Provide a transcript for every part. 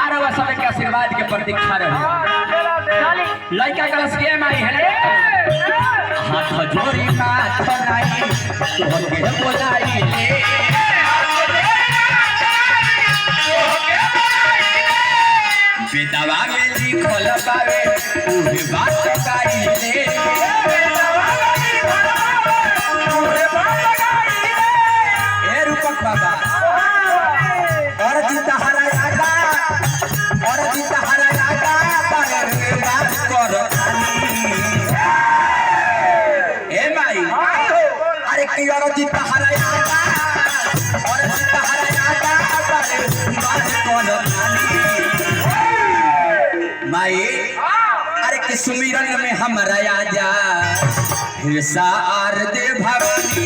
अरे वह सब के आशीर्वाद के प्रतीक्षा रहे लड़का कलश के माई है हाथ जोड़ी माथ बनाई तो के बोलाई ले बेदवा में लिखल बावे उहे बात काई ले ए रूपक बाबा और जीता हरा आगा और जीता हरा आगा पर बात कर ए माई अरे की और जीता हरा आगा और जीता हरा आगा पर बात कर माई अरे कि सुमिरन में हमरा आजा हिस्सा आर दे भवानी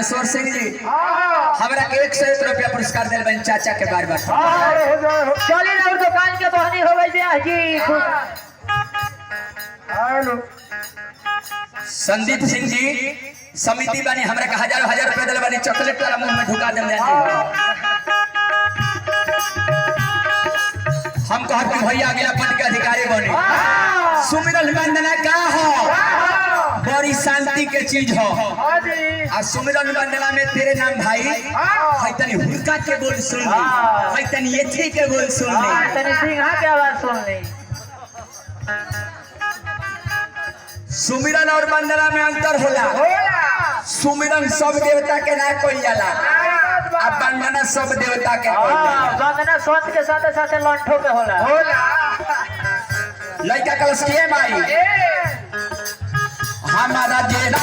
सोर सिंह जी हमरा के 101 रुपया पुरस्कार दिल बन चाचा के बार बार चली ना दुकान के बहनी हो गई ब्याह जी हेलो संदीप सिंह जी समिति बनी हमरा के हजारों हजार रुपया दिल बनी चॉकलेट वाला मुंह में ढुका देम जाने हम कहत कि भैया अगला पद के अधिकारी बने सुमिरन वंदना का हो बड़ी शांति के चीज हो आ सुमिरन वंदना में तेरे नाम भाई है तनी हुरका के बोल सुन ले है तनी एथी के बोल सुन ले तनी सिंहा के आवाज सुन ले सुमिरन और वंदना में अंतर होला सुमिरन सब देवता के ना कोई जाला आ वंदना सब देवता के वंदना संत के साथ साथ लंठो के होला लड़का कलश के माई हमारा जेरा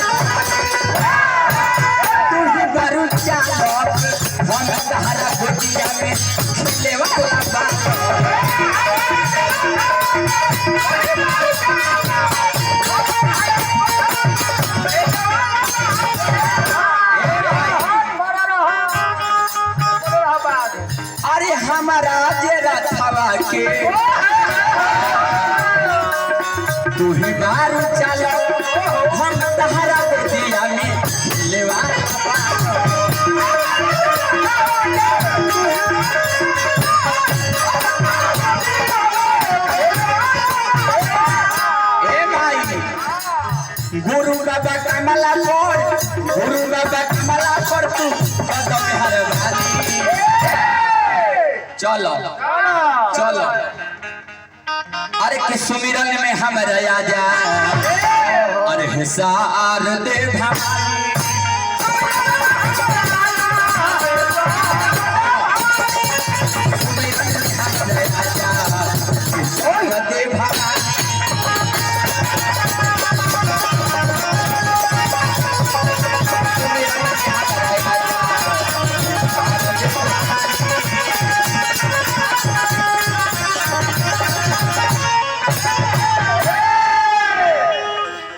तू ही बारू चालक हम तहरा गोटिया में खेले वाला बात अरे हमारा जेरा थवा के तू ही बारू चालक हम तहरा गोटिया में लेवा ए भाई गुरु बाबा कमला पर तू कदम हर भाली चलो चलो अरे कि सुमिरन में हमरा आजा अरे हिसार दे भवानी